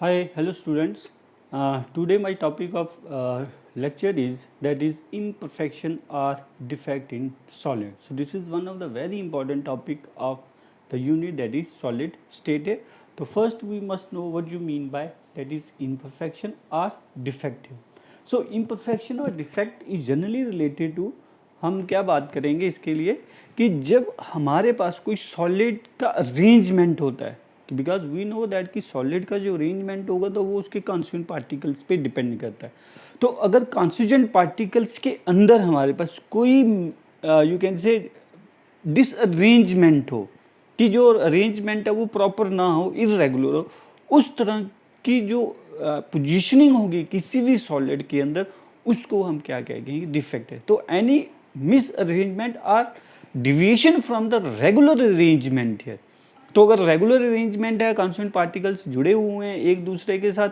Hi, hello students. Today my topic of lecture is that is imperfection or defect in solid. So this is one of the very important topic of the unit, that is solid state. So first we must know what you mean by that is imperfection or defective. So imperfection or defect is generally related to, हम क्या बात करेंगे इसके लिए कि जब हमारे पास कोई सॉलिड का अरेंजमेंट होता है, बिकॉज वी नो दैट कि सॉलिड का जो अरेंजमेंट होगा तो वो उसके कॉन्स्टिट्यूएंट पार्टिकल्स पे डिपेंड करता है. तो अगर कॉन्स्टिट्यूएंट पार्टिकल्स के अंदर हमारे पास कोई यू कैन से डिसअरेंजमेंट हो, कि जो अरेंजमेंट है वो प्रॉपर ना हो, इरेगुलर हो, उस तरह की जो पोजीशनिंग होगी किसी भी सॉलिड के अंदर, उसको हम क्या कहेंगे, डिफेक्ट है. तो any misarrangement or deviation from the regular arrangement है. तो अगर रेगुलर अरेंजमेंट है, कॉन्स्टिट्यूएंट पार्टिकल्स जुड़े हुए हैं एक दूसरे के साथ,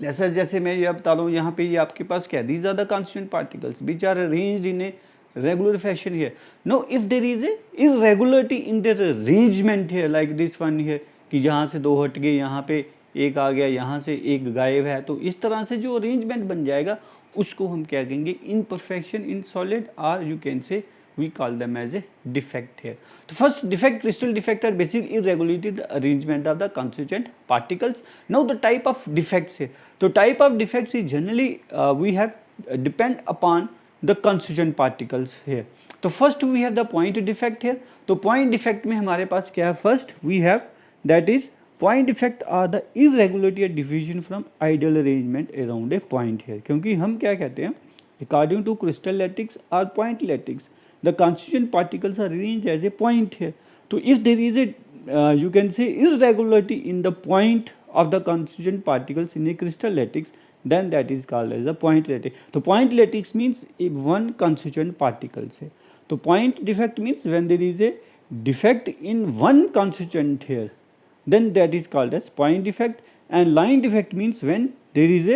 जैसे मैं ये बता रहा हूँ यहाँ पे, ये आपके पास क्या, these are the constituent particles which are arranged in a regular fashion here. No, if there is a irregularity in their arrangement here, like this one here, कि जहाँ से दो हट गए, यहाँ पे एक आ गया, यहाँ से एक गायब है, तो इस तरह से जो अरेंजमेंट बन जाएगा उसको हम क्या कहेंगे, imperfection in solid, or you can say we call them as a defect here. The first defect, crystal defect, are basic irregularity in the arrangement of the constituent particles. Now the type of defects here. So type of defects is generally we have depend upon the constituent particles here. तो first we have the point defect here. तो point defect में हमारे पास क्या है, first we have that is point defect are the irregularity or deviation from ideal arrangement around a point here. क्योंकि हम क्या कहते हैं, according to crystal lattice or point lattice, the constituent particles are arranged as a point here. तो if there is a you can say irregularity in the point of the constituent particles in a crystal lattice, then that is called as a point lattice. तो point lattice means one constituent particle से. तो point defect means when there is a defect in one constituent here, then that is called as point defect. And line defect means when there is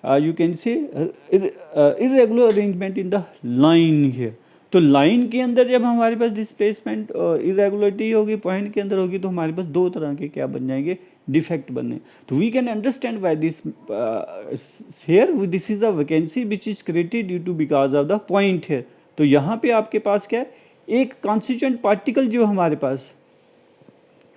a you can say irregular arrangement in the line here. तो line के अंदर जब हमारे पास displacement irregularity होगी, point के अंदर होगी, तो हमारे पास दो तरह के क्या बन जाएंगे, डिफेक्ट बनने. तो we can understand by this here, this is a vacancy which is created due to because of the point here. तो यहाँ पे आपके पास क्या है, एक कॉन्स्टिट्यूएंट पार्टिकल जो हमारे पास,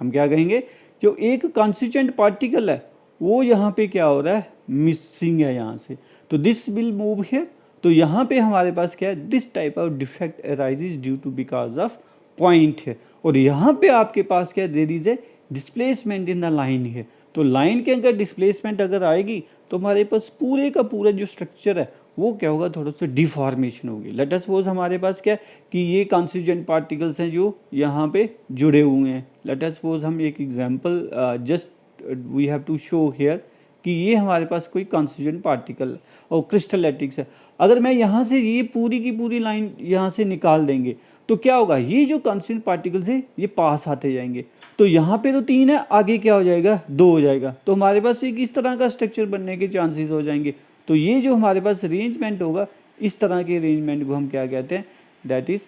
हम क्या कहेंगे, जो एक कॉन्स्टिट्यूएंट पार्टिकल है वो यहाँ पे क्या हो रहा है, मिसिंग है यहाँ से. तो दिस विल मूव हेयर. तो यहाँ पे हमारे पास क्या है, this type of defect arises due to because of point है. और यहाँ पे आपके पास क्या है, there is a displacement in the line है. तो लाइन के अंदर डिस्प्लेसमेंट अगर आएगी तो हमारे पास पूरे का पूरा जो स्ट्रक्चर है वो क्या होगा, थोड़ा सा डिफॉर्मेशन होगी. लेट अस सपोज हमारे पास क्या है कि ये कॉन्स्टिट्यूएंट पार्टिकल्स हैं जो यहाँ पे जुड़े हुए हैं. लेट अस सपोज हम एक example just we have to show here कि ये हमारे पास कोई कॉन्स्टिट्यूएंट पार्टिकल और क्रिस्टल लैटिक्स है. अगर मैं यहाँ से ये पूरी की पूरी लाइन यहाँ से निकाल देंगे तो क्या होगा, ये जो कॉन्स्टिट्यूएंट पार्टिकल्स है ये पास आते जाएंगे. तो यहाँ पे तो 3 है, आगे क्या हो जाएगा, 2 हो जाएगा. तो हमारे पास एक इस तरह का स्ट्रक्चर बनने के चांसेस हो जाएंगे. तो ये जो हमारे पास अरेंजमेंट होगा, इस तरह के अरेंजमेंट को हम क्या कहते हैं, that is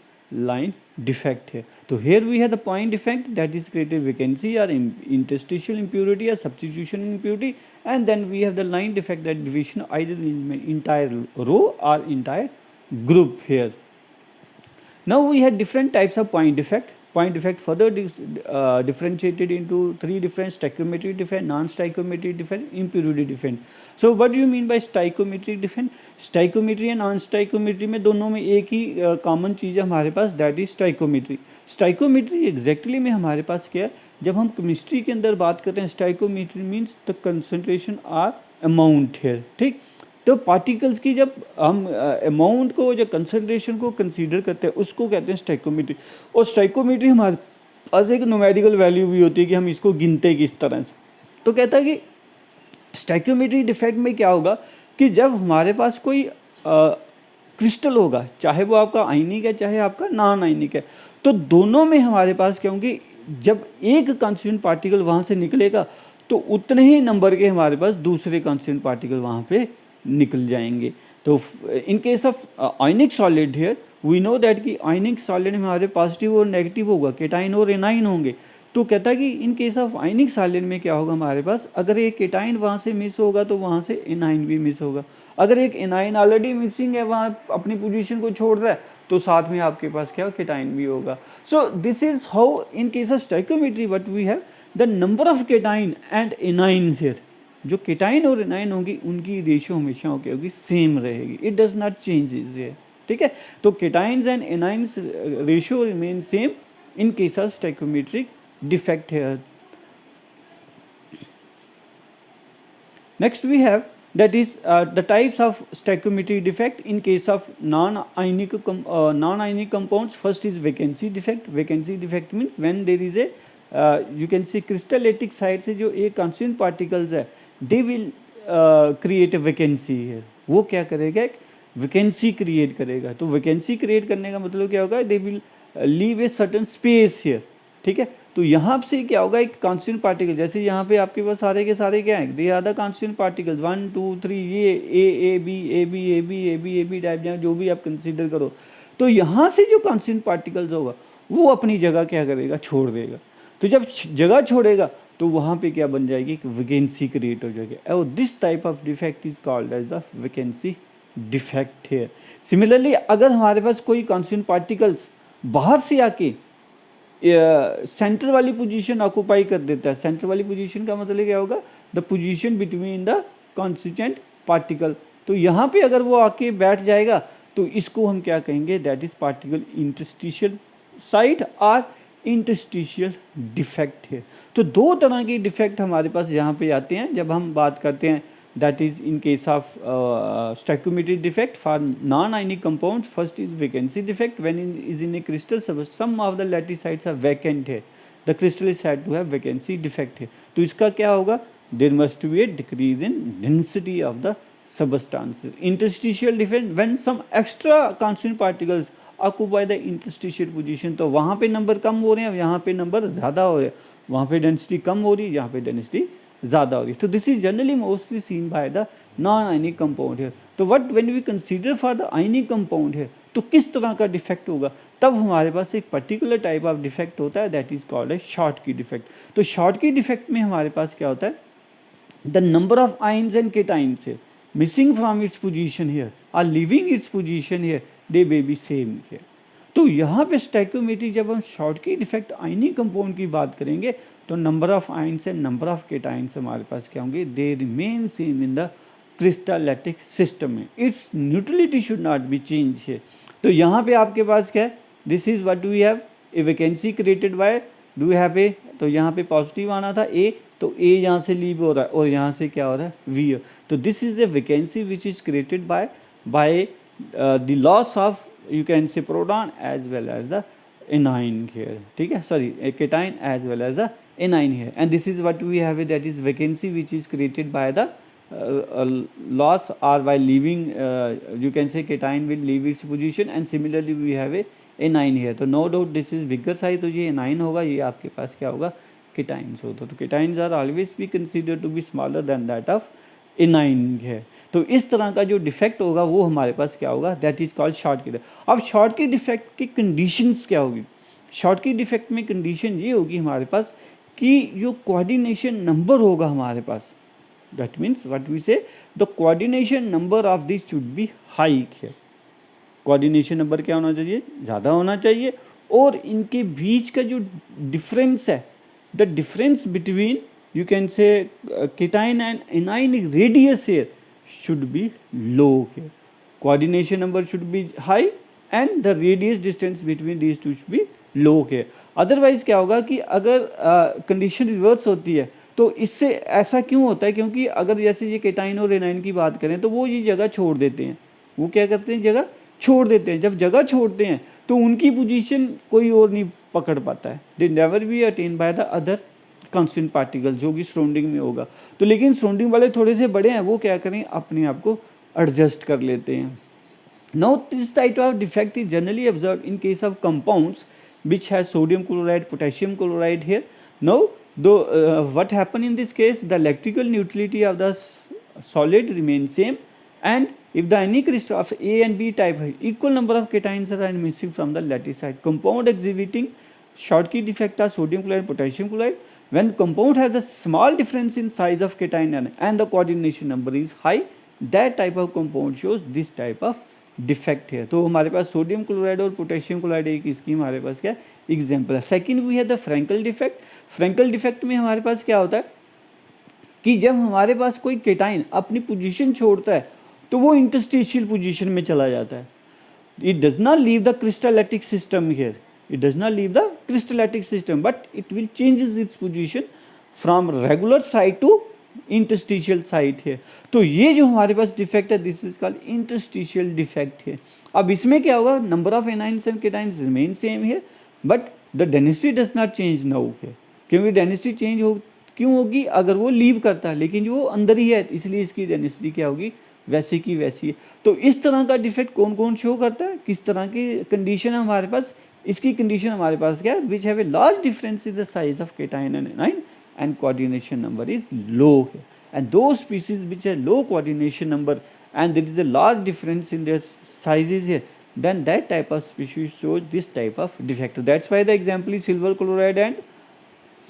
line defect here. So here we have the point defect, that is created vacancy or interstitial impurity or substitution impurity, and then we have the line defect, that division either in entire row or entire group here. Now we have different types of point defect. Point defect further differentiated into 3 different: stoichiometric defect, non-stoichiometric defect, impurity defect. So what do you mean by stoichiometric defect? Stoichiometry and non stoichiometry में दोनों में एक ही common चीज़ है हमारे पास, that is stoichiometry. Stoichiometry exactly में हमारे पास क्या है, जब हम केमिस्ट्री के अंदर बात करते हैं, stoichiometry means the concentration or amount है. ठीक, तो पार्टिकल्स की जब हम अमाउंट को, जो कंसंट्रेशन को कंसीडर करते हैं, उसको कहते हैं स्टाइकोमेट्री. और स्टाइकोमेट्री हमारे पास एक न्यूमेरिकल वैल्यू भी होती है कि हम इसको गिनते किस तरह से. तो कहता है कि स्टाइकोमेट्री डिफेक्ट में क्या होगा कि जब हमारे पास कोई क्रिस्टल होगा, चाहे वो आपका आयनिक है चाहे आपका नॉन आयनिक है, तो दोनों में हमारे पास क्या होंगे, जब एक कॉन्स्टिट्यूएंट पार्टिकल वहाँ से निकलेगा तो उतने ही नंबर के हमारे पास दूसरे कॉन्स्टिट्यूएंट पार्टिकल वहाँ पे निकल जाएंगे. तो in case of ionic solid here we know that कि आयनिक सॉलिड में हमारे पॉजिटिव और नेगेटिव होगा, केटाइन और एनाइन होंगे. तो कहता है कि इन केस ऑफ आयनिक सॉलिड में क्या होगा हमारे पास, अगर एक केटाइन वहाँ से मिस होगा तो वहाँ से एनाइन भी मिस होगा। अगर एक एनाइन ऑलरेडी मिसिंग है, वहाँ अपनी पोजीशन को छोड़ रहा है, तो साथ में आपके पास क्या केटाइन भी होगा। So this is how in case of stoichiometry what we have the number of cation and anion here. जो केटाइन और एनाइन होगी उनकी रेशियो हमेशा क्या होगी, सेम रहेगी, इट डज नॉट चेंजेस है, ठीक है। तो cations and anions ratio remain same in case of stoichiometric defect here. Next we have that is the types of stoichiometric defect in case of non-ionic compounds. First is vacancy defect. Vacancy defect means when there is a you can say crystallitic side से जो एक constant particles है, they will create a vacancy here. वो क्या करेगा, एक vacancy create करेगा। तो vacancy create करने का मतलब क्या होगा, they will leave a certain space here, ठीक है। तो यहाँ से क्या होगा, एक कांस्टेंट पार्टिकल, जैसे यहाँ पे आपके पास सारे के सारे क्या है, they are the constant particles 1 2 3, ये A B A B A B A B A B type जो भी आप कंसीडर करो। तो यहाँ से जो कांस्टेंट पार्टिकल्स होगा वो अपनी जगह क्या करेगा, छोड़ देगा। तो जब जगह छोड़ेगा तो वहाँ पे क्या बन जाएगी, एक वैकेंसी क्रिएट हो जाएगी। और this type of defect is called as the vacancy defect है। सिमिलरली अगर हमारे पास कोई कांस्टेंट पार्टिकल्स बाहर से आके सेंटर वाली पोजीशन ऑक्यूपाई कर देता है, सेंटर वाली पोजीशन का मतलब क्या होगा, the position between the constituent particle. तो यहाँ पे अगर वो आके बैठ जाएगा तो इसको हम क्या कहेंगे, that is particle interstitial site और इंटरस्टिशियल डिफेक्ट है। तो दो तरह के डिफेक्ट हमारे पास यहाँ पे आते हैं जब हम बात करते हैं, that is in case of stoichiometric defect for non-ionic compounds. First is vacancy defect, when is in a crystal some of the lattice sites are vacant है, the crystal is said to have vacancy defect है। तो इसका क्या होगा, there must be a decrease in density of the substances. Interstitial defect, when some extra constant particles occupy the interstitial position, तो वहाँ पे number कम हो रहे हैं, यहाँ पे नंबर ज़्यादा हो रहे हैं, वहाँ पे डेंसिटी कम हो रही है, यहाँ पे डेंसिटी ज़्यादा हो रही है। तो this is generally mostly seen by the non ionic compound है। तो what when we consider for the ionic compound है, तो किस तरह का डिफेक्ट होगा, तब हमारे पास एक पर्टिकुलर टाइप ऑफ डिफेक्ट होता है, that is called a Schottky defect. तो शॉर्ट की डिफेक्ट में हमारे पास क्या होता है, the number of ions and cations है missing from its position here और leaving its position here, they may be same here. तो यहाँ पे स्टोइकियोमेट्री जब हम शॉर्ट की डिफेक्ट आयनिक कंपाउंड की बात करेंगे तो number of ions and number of cations हमारे पास क्या होंगे, they remain same in the crystal lattice system में, its neutrality should not be change है। तो यहाँ पे आपके पास क्या है, this is what we have a vacancy created by, do have a, तो यहाँ पे पॉजिटिव आना था ए, तो ए यहाँ से लीव हो रहा है और यहाँ से क्या हो रहा है, वी। तो this is a vacancy which is created by the loss of you can say proton as well as the anion here, ठीक है, sorry cation as well as the anion here, and this is what we have, that is vacancy which is created by the loss or by leaving, you can say cation will leave its position, and similarly we have a anion here। तो no doubt this is bigger size, तो ये anion होगा, ये आपके पास क्या होगा, cations होता। तो cations are always be considered to be smaller than that of anion है। तो इस तरह का जो डिफेक्ट होगा वो हमारे पास क्या होगा, दैट इज कॉल्ड शॉर्ट की। अब शॉर्ट की डिफेक्ट की कंडीशंस क्या होगी, शॉर्ट की डिफेक्ट में कंडीशन ये होगी हमारे पास कि जो कोऑर्डिनेशन नंबर होगा हमारे पास, दैट मीन्स व्हाट वी से the coordination number of this should be high है। कोऑर्डिनेशन नंबर क्या होना चाहिए, ज़्यादा होना चाहिए, और इनके बीच का जो डिफरेंस है, the difference between you can से cation and anion radius here should be low here. Coordination number should be high and the radius distance between these two should be low here. Otherwise क्या होगा कि अगर condition reverse होती है तो इससे ऐसा क्यों होता है, क्योंकि अगर जैसे ये केटाइन और एनाइन की बात करें तो वो ये जगह छोड़ देते हैं, वो क्या करते हैं, जगह छोड़ देते हैं। जब जगह छोड़ते हैं तो उनकी पोजीशन कोई और नहीं पकड़ पाता है, they never be attain by the other constant particle जो कि सराउंडिंग में होगा। तो लेकिन सराउंडिंग वाले थोड़े से बड़े हैं, वो क्या करें, अपने आप को एडजस्ट कर लेते हैं। Now this type of defect is generally observe in case of compounds which has sodium chloride, potassium chloride here. Now what happen in this case, the electrical neutrality of the solid remains same, and if the any crystal of A and B type equal number of cations are missing from the lattice side, compound exhibiting Schottky defect are sodium chloride, potassium chloride. When compound has a small difference in size of cation and the coordination number is high, that type of compound shows this type of defect है. तो हमारे पास sodium chloride और potassium chloride एक इसकी हमारे पास क्या एग्जाम्पल है. सेकेंड वी है the Frenkel defect. Frenkel defect में हमारे पास क्या होता है कि जब हमारे पास कोई केटाइन अपनी पोजीशन छोड़ता है तो वो इंटरस्टिशियल पोजीशन में चला जाता है. It does not leave the crystal lattice system here. It does not leave the crystallitic system, but it will changes its position from regular site to interstitial site है. तो ये जो हमारे पास डिफेक्ट है this is called interstitial defect है. अब इसमें क्या होगा, number of anions and cations remain same है but the density does not change now है. क्योंकि डेंसिटी चेंज हो क्यों होगी, अगर वो लीव करता है लेकिन जो अंदर ही है इसलिए इसकी डेंसिटी क्या होगी वैसे की वैसी है. तो इस तरह का डिफेक्ट कौन कौन शो करता है, किस तरह की कंडीशन है हमारे पास. इसकी कंडीशन हमारे पास क्या है, which have a large difference in the size of cation and A9 and coordination number is low here. And those species which have low coordination number and there is a large difference in their sizes here, then that type of species shows this type of defect. That's why the example is silver chloride and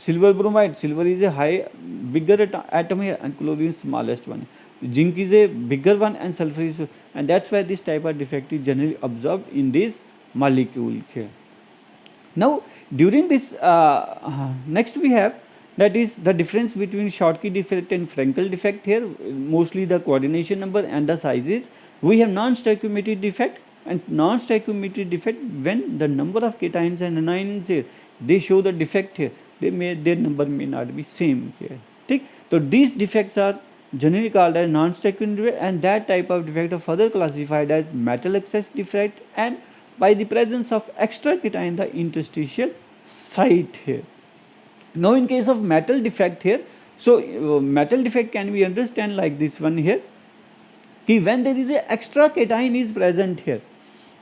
silver bromide. Silver is a high bigger atom here and chlorine is smallest one. Zinc is a bigger one and sulfur is, and that's why this type of defect is generally observed in this molecule here. Now during this next we have that is the difference between Schottky defect and Frenkel defect here, mostly the coordination number and the sizes. We have non-stoichiometry defect and non-stoichiometry defect when the number of cations and anions here they show the defect here, their number may not be same here. ठीक, so these defects are generally called as non-stoichiometry and that type of defect are further classified as metal excess defect and by the presence of extra cation the interstitial site here. Now in case of metal defect here, so metal defect can be understand like this one here कि when there is a extra cation is present here.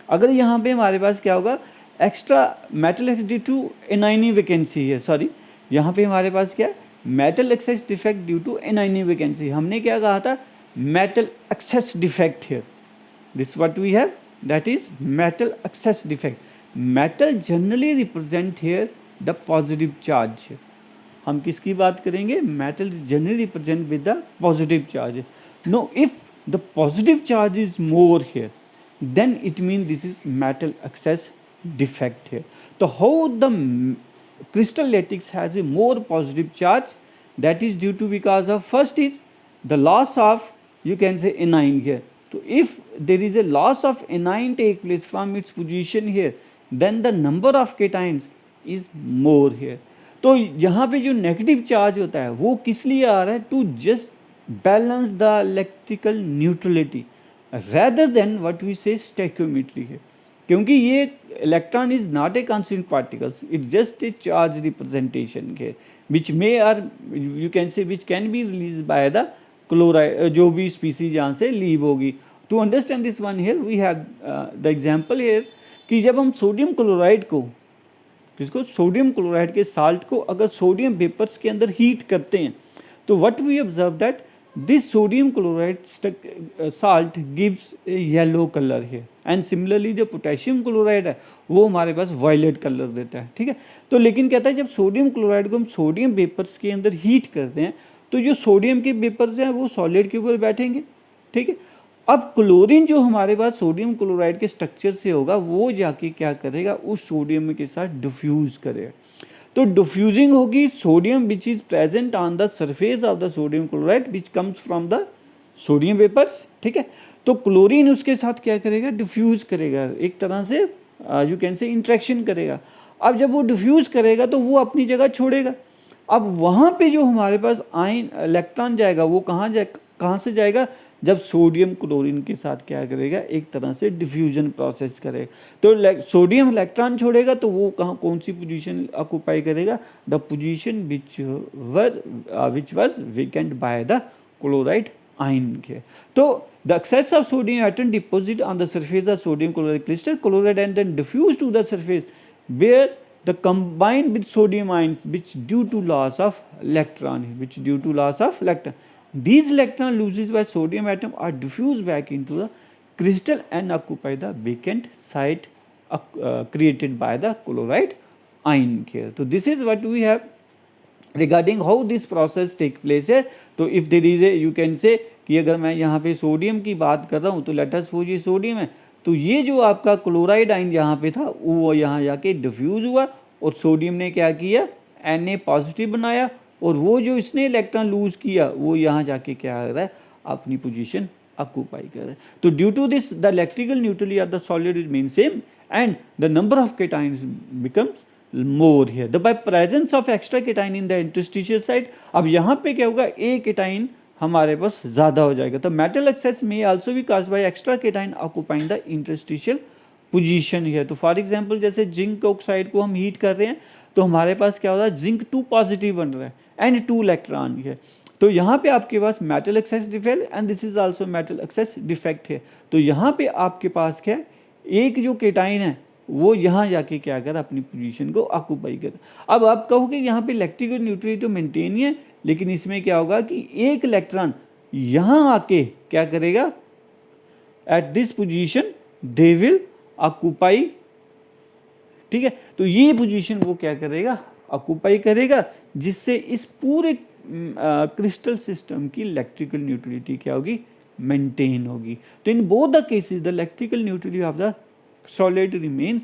अगर यहाँ पे हमारे पास क्या होगा, extra metal ex due to anion vacancy है, sorry यहाँ पे हमारे पास क्या है metal excess defect due to anion vacancy. हमने क्या कहा था, metal excess defect here, this what we have that is metal excess defect. Metal generally represent here the positive charge. हम किसकी बात करेंगे, metal generally represent with the positive charge. No, if the positive charge is more here then it means this is metal excess defect here. So how the crystal lattice has a more positive charge, that is due to because of first is the loss of you can say anion here. So if there is a loss of anion take place from its position here, then the number of cations is more here. तो यहाँ पे जो negative charge होता है वो किस लिए आ रहा है, to just balance the electrical neutrality rather than what we say stoichiometry है. क्योंकि ये electron is not a constant particles, it just a charge representation है which may or you can say which can be release by the chloride, जो भी species यहाँ से leave होगी. To understand this one here we have the example here कि जब हम sodium chloride को, किसको, सोडियम क्लोराइड के साल्ट को अगर सोडियम वेपर्स के अंदर हीट करते हैं तो what we observe that this sodium chloride salt gives a yellow color here and similarly जो potassium chloride है वो हमारे पास violet color देता है. ठीक है, तो लेकिन कहता है जब सोडियम क्लोराइड को हम सोडियम वेपर्स के अंदर हीट करते हैं तो जो सोडियम के वेपर्स हैं वो सॉलिड के ऊपर बैठेंगे. ठीक है, अब क्लोरीन जो हमारे पास सोडियम क्लोराइड के स्ट्रक्चर से होगा वो जाके क्या करेगा, उस सोडियम के साथ डिफ्यूज करेगा. तो डिफ्यूजिंग होगी sodium which is present on the surface of the sodium chloride which comes from the sodium vapours. ठीक है, तो क्लोरीन उसके साथ क्या करेगा, डिफ्यूज करेगा, एक तरह से यू कैन से इंट्रैक्शन करेगा. अब जब वो डिफ्यूज करेगा तो वो अपनी जगह छोड़ेगा. अब वहाँ पे जो हमारे पास आयन इलेक्ट्रॉन जाएगा वो कहाँ से जाएगा, जब सोडियम क्लोरीन के साथ क्या करेगा, एक तरह से डिफ्यूजन प्रोसेस करेगा. तो सोडियम इलेक्ट्रॉन छोड़ेगा तो वो कहाँ कौन सी पोजीशन ऑक्यूपाई करेगा, the position which was vacant bye the chloride ion के. तो the excess of sodium atom deposit on the surface of sodium chloride crystal chloride and then diffuse to the surface where the combined with sodium ions which due to loss of electron, these electron loses by sodium atom are diffused back into the crystal and occupy the vacant site created by the chloride ion here. So this is what we have regarding how this process take place है. तो if there is a you can say कि अगर मैं यहाँ पे sodium की बात कर रहा हूँ तो लेट अस सपोज ये सोडियम है, तो ये जो आपका क्लोराइड आयन यहाँ पे था वो यहाँ जाके डिफ्यूज हुआ और सोडियम ने क्या किया, Na पॉजिटिव बनाया, और वो जो इसने इलेक्ट्रॉन लूज किया वो यहाँ जाके क्या कर रहा है, अपनी पोजीशन ऑक्यूपाई कर रहा है. तो due to this the electrical neutrality of the solid remain same and the number of cations becomes more here by presence of extra cation in the interstitial side. अब यहाँ पे क्या होगा, ए केटाइन हमारे पास ज़्यादा हो जाएगा. तो मेटल एक्सेस में आल्सो भी cause by extra cation occupying the interstitial position here. तो फॉर एग्जांपल जैसे जिंक ऑक्साइड को हम हीट कर रहे हैं तो हमारे पास क्या होता है, जिंक 2 पॉजिटिव बन रहा है एंड 2 इलेक्ट्रॉन है. तो यहाँ पे आपके पास metal excess defect and this is also metal excess defect है. तो यहाँ पे आपके पास क्या है, एक जो केटाइन है वो यहाँ जाके क्या कर अपनी पोजीशन को ऑक्यूपाई कर. अब आप कहोगे यहाँ पे इलेक्ट्रिकल न्यूट्रलिटी तो मेंटेन ही है, लेकिन इसमें क्या होगा कि एक इलेक्ट्रॉन यहाँ आके क्या करेगा, at this position they will occupy. ठीक है, तो ये पोजीशन वो क्या करेगा, ऑक्यूपाई करेगा, जिससे इस पूरे क्रिस्टल सिस्टम की इलेक्ट्रिकल न्यूट्रलिटी क्या होगी, मेंटेन होगी. तो in both the cases the electrical neutrality of the solid remains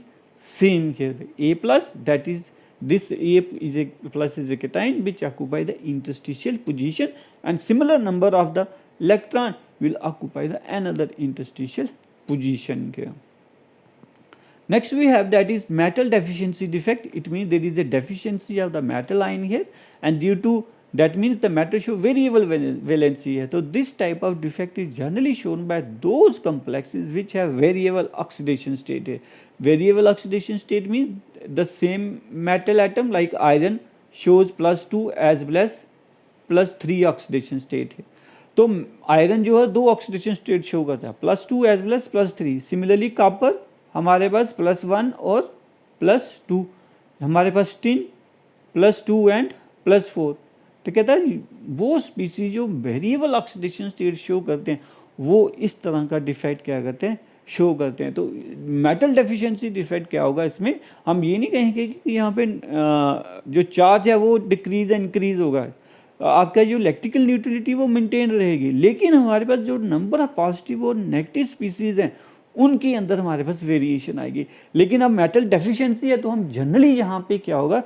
same here. A plus, that is this A is a plus is a cation which occupy the interstitial position, and similar number of the electron will occupy the another interstitial position here. Next we have that is metal deficiency defect. It means there is a deficiency of the metal ion here, and due to that means the metal show variable valency है. So this type of defect is generally shown by those complexes which have variable oxidation state है. Variable oxidation state means the same metal atom like iron shows +2 as well as +3 oxidation state है. तो iron जो है 2 oxidation state show करता है, +2 as well as +3. Similarly copper हमारे पास +1 और +2, हमारे पास टिन +2 एंड +4. तो कहता है वो स्पीसीज जो वेरिएबल ऑक्सीडेशन स्टेट शो करते हैं वो इस तरह का डिफेक्ट क्या करते हैं, शो करते हैं. तो मेटल डेफिशिएंसी डिफेक्ट क्या होगा, इसमें हम ये नहीं कहेंगे कि यहाँ पे जो चार्ज है वो डिक्रीज या इंक्रीज होगा, आपका जो इलेक्ट्रिकल न्यूट्रलिटी वो मेंटेन रहेगी, लेकिन हमारे पास जो नंबर ऑफ पॉजिटिव और नेगेटिव स्पीसीज हैं उनके अंदर हमारे पास वेरिएशन आएगी. लेकिन अब मेटल डेफिशिएंसी है तो हम जनरली यहाँ पे क्या होगा,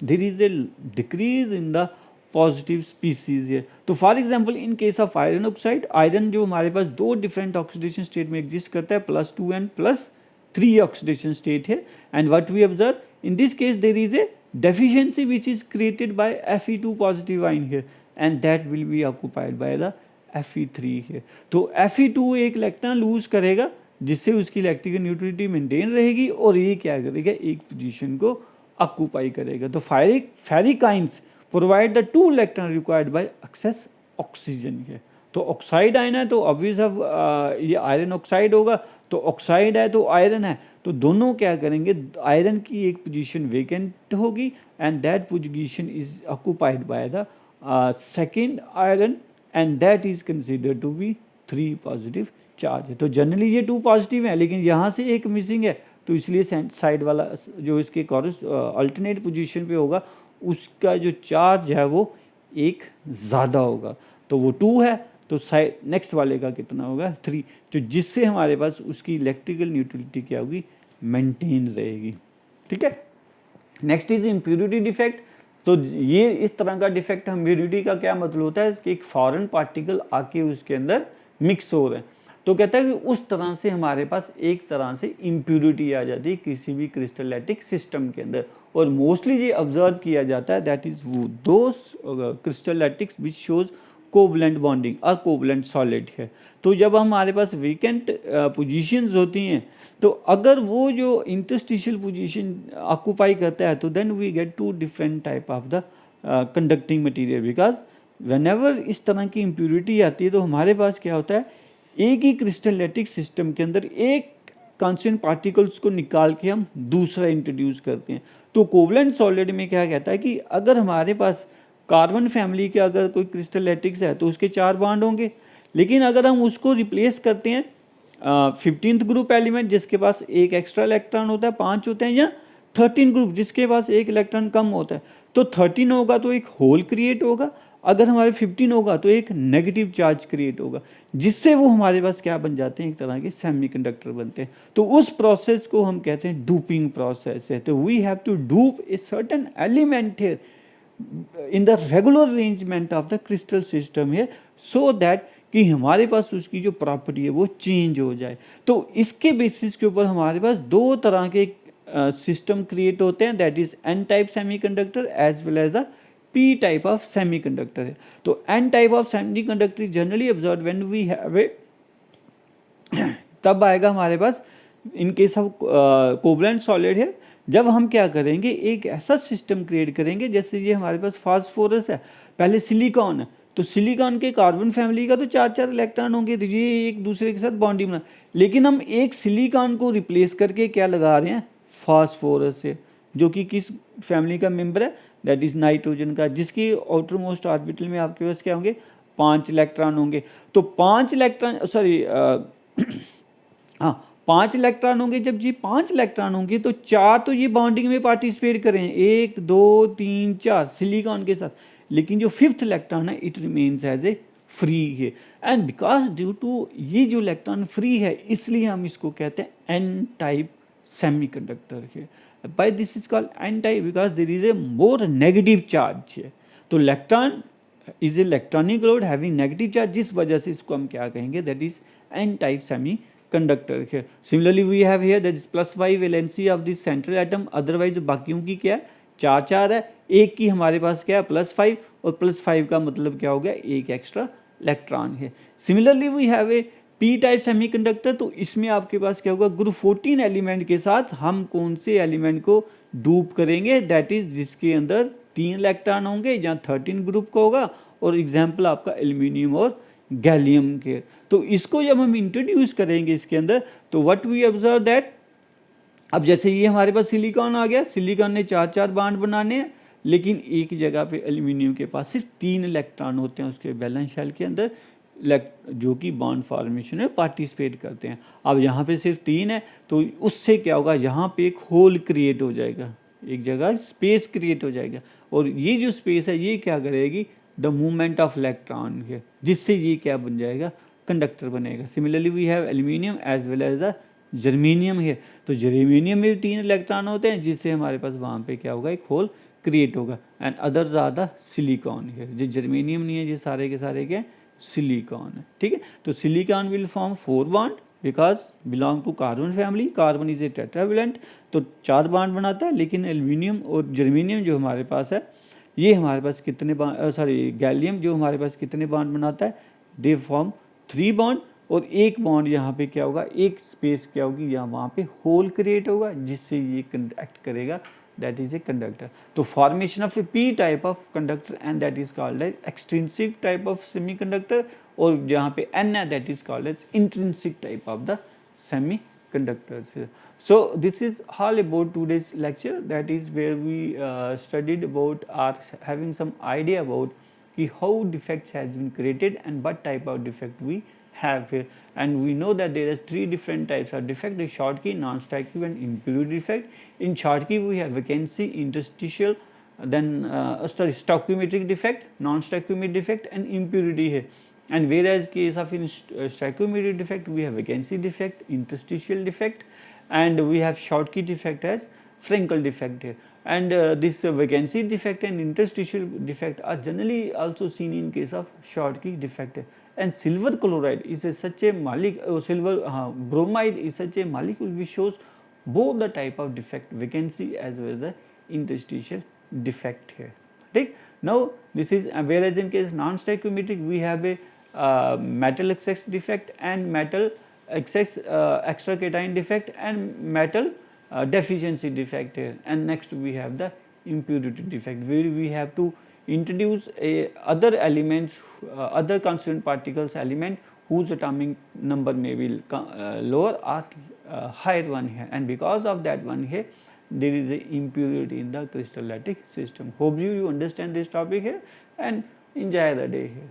there is a decrease in the positive species है. तो for example in case of iron oxide, iron जो हमारे पास 2 डिफरेंट ऑक्सीडेशन स्टेट में एग्जिस्ट करता है, +2 एंड +3 ऑक्सीडेशन स्टेट है. And what we observe in this case there is a deficiency which is created by Fe2 positive ion here, and that will be occupied by the Fe3 here. तो Fe2 एक electron lose करेगा जिससे उसकी electrical neutrality maintain रहेगी, और ये क्या करेगा, एक पोजीशन को ऑक्यूपाई करेगा. तो ferric ions provide the 2 electron required by access oxygen है. तो ऑक्साइड आयन है तो ऑब्वियस अब ये आयरन ऑक्साइड होगा, तो ऑक्साइड है तो आयरन है, तो दोनों क्या करेंगे, आयरन की एक पोजीशन वेकेंट होगी and that position is occupied by the second iron, and that is considered to be 3 positive charge. तो जनरली ये 2 पॉजिटिव है, लेकिन यहाँ से एक मिसिंग है, तो इसलिए साइड वाला जो इसके अल्टरनेट पोजीशन पे होगा उसका जो चार्ज है वो एक ज़्यादा होगा, तो वो 2 है, तो साइड नेक्स्ट वाले का कितना होगा, 3. तो जिससे हमारे पास उसकी इलेक्ट्रिकल न्यूट्रलिटी क्या होगी, मेंटेन रहेगी. ठीक है. Next is impurity defect. तो ये इस तरह का डिफेक्ट, इम्प्योरिटी का क्या मतलब होता है कि एक फॉरेन पार्टिकल आके उसके अंदर मिक्स हो रहे हैं. तो कहता है कि उस तरह से हमारे पास एक तरह से इम्प्योरिटी आ जाती है किसी भी क्रिस्टलैटिक सिस्टम के अंदर, और मोस्टली ये ऑब्जर्व किया जाता है दैट इज वो those crystal lattices which shows covalent bonding और कोवलेंट सॉलिड है. तो जब हमारे पास वीकेंट पोजीशंस होती हैं, तो अगर वो जो इंटरस्टिशियल पोजीशन ऑक्यूपाई करता है तो then we get 2 different type of the conducting material, because whenever इस तरह की इम्प्योरिटी आती है तो हमारे पास क्या होता है, एक ही क्रिस्टलैटिक सिस्टम के अंदर एक कॉन्स्टेंट पार्टिकल्स को निकाल के हम दूसरा इंट्रोड्यूस करते हैं. तो कोवलेंट सॉलिड में क्या कहता है कि अगर हमारे पास कार्बन फैमिली के अगर कोई क्रिस्टलैटिक्स है तो उसके 4 बॉन्ड होंगे, लेकिन अगर हम उसको रिप्लेस करते हैं 15th ग्रुप एलिमेंट जिसके पास एक एक्स्ट्रा इलेक्ट्रॉन होता है, 5 होते हैं, या 13 ग्रुप जिसके पास एक इलेक्ट्रॉन कम होता है, तो 13 होगा तो एक होल क्रिएट होगा, अगर हमारे 15 होगा तो एक नेगेटिव चार्ज क्रिएट होगा, जिससे वो हमारे पास क्या बन जाते हैं, एक तरह के सेमीकंडक्टर बनते हैं। तो उस प्रोसेस को हम कहते हैं डूपिंग प्रोसेस है। तो we have to dope a certain element here in the regular arrangement of the crystal system है, सो दैट कि हमारे पास उसकी जो प्रॉपर्टी है वो चेंज हो जाए। तो इसके बेसिस के ऊपर हमारे पास दो तरह के सिस्टम क्रिएट होते हैं, that is N type semiconductor as well as a P type of semiconductor है। तो N type of semiconductor generally observe when we have a तब आएगा हमारे पास in case of covalent solid है, जब हम क्या करेंगे, एक ऐसा सिस्टम क्रिएट करेंगे, जैसे ये हमारे पास फास्फोरस है, पहले सिलिकॉन है, तो सिलिकॉन के कार्बन फैमिली का तो 4-4 इलेक्ट्रॉन होंगे, तो ये एक दूसरे के साथ बॉन्डिंग बना, लेकिन हम एक सिलिकॉन को रिप्लेस करके क्या लगा रहे हैं, फास्फोरस से, जो कि किस फैमिली का मेंबर है, दैट इज नाइट्रोजन का, जिसकी आउटर मोस्ट ऑर्बिटल में आपके पास क्या होंगे, 5 इलेक्ट्रॉन होंगे। तो 5 इलेक्ट्रॉन हाँ 5 इलेक्ट्रॉन होंगे, जब ये 5 इलेक्ट्रॉन होंगे तो 4 तो ये बॉन्डिंग में पार्टिसिपेट करें, 1 2 3 4 सिलिकॉन के साथ, लेकिन जो 5th इलेक्ट्रॉन है it remains as a free है। एंड बिकॉज ड्यू टू ये जो इलेक्ट्रॉन फ्री है, इसलिए हम इसको कहते हैं एन टाइप सेमीकंडक्टर है। By this is called N type because there is a more negative charge है। तो electron is electronic load having negative charge, जिस वजह से इसको हम क्या कहेंगे, that is N type semiconductor है। Similarly we have here that is +5 valency of this central atom, otherwise बाकियों की क्या है, 4 है, एक की हमारे पास क्या है +5, और +5 का मतलब क्या हो गया, एक एक्स्ट्रा इलेक्ट्रॉन है। Similarly we have a P type semiconductor, तो इसमें आपके पास क्या होगा, ग्रुप 14 एलिमेंट के साथ हम कौन से एलिमेंट को डूप करेंगे, दैट इज जिसके अंदर 3 इलेक्ट्रॉन होंगे, जहाँ 13 ग्रुप का होगा, और एग्जाम्पल आपका एल्यूमिनियम और गैलियम के। तो इसको जब हम इंट्रोड्यूस करेंगे इसके अंदर, तो व्हाट वी ऑब्जर्व दैट, अब जैसे ये हमारे पास सिलिकॉन आ गया, सिलिकॉन ने 4-4 बांड बनाने हैं, लेकिन एक जगह पे एल्यूमिनियम के पास सिर्फ 3 इलेक्ट्रॉन होते हैं उसके बैलेंस शेल के अंदर, जो कि बॉन्ड फॉर्मेशन में पार्टिसिपेट करते हैं। अब यहाँ पे सिर्फ 3 है, तो उससे क्या होगा, यहाँ पे एक होल क्रिएट हो जाएगा, एक जगह स्पेस क्रिएट हो जाएगा, और ये जो स्पेस है ये क्या करेगी, द मूवमेंट ऑफ इलेक्ट्रॉन है, जिससे ये क्या बन जाएगा, कंडक्टर बनेगा। Similarly we have aluminium as well as a germanium है, तो जर्मेनियम में भी 3 इलेक्ट्रॉन होते हैं, जिससे हमारे पास वहाँ पे क्या होगा, एक होल क्रिएट होगा। And others are the silicon है, जो जर्मेनियम नहीं है, ये सारे के सारे क्या सिलिकॉन है, ठीक है। तो silicon will form 4 bond because belong to carbon family, carbon is a tetravalent, तो 4 बॉन्ड बनाता है, लेकिन एल्यूमिनियम और जर्मेनियम जो हमारे पास है, ये हमारे पास कितने गैलियम जो हमारे पास कितने बॉन्ड बनाता है, दे फॉर्म 3 बॉन्ड, और एक बॉन्ड यहाँ पे क्या होगा, एक स्पेस क्या होगी, यहाँ वहाँ पे होल क्रिएट होगा, जिससे ये कंडक्ट करेगा, दैट इज ए कंडक्टर। तो formation of a P type of conductor and that is called as extrinsic type of semiconductor, और जहाँ पे एन है that is called as intrinsic type of the semiconductors. So this is all about today's lecture, that is where we studied about or having some idea about how defects has been created and what type of defect we have here. And we know that there are 3 different types of defect: the Schottky, non-Schottky and impurity defect. In Schottky we have vacancy, interstitial, then stoichiometric defect, non-stoichiometric defect and impurity here. And whereas case of in stoichiometric defect we have vacancy defect, interstitial defect, and we have Schottky defect as Frenkel defect here. And this vacancy defect and interstitial defect are generally also seen in case of Schottky defect. And silver chloride is such a bromide is such a molecule which shows both the type of defect, vacancy as well as the interstitial defect here, right. Now this is whereas in case non-stoichiometric we have a metal excess defect and metal excess extra cation defect and metal deficiency defect here. And next we have the impurity defect, where we have to introduce other elements, other constituent particles element whose atomic number may be lower or higher one here, and because of that one here there is a impurity in the crystallotic system. Hope you understand this topic here and enjoy the day here.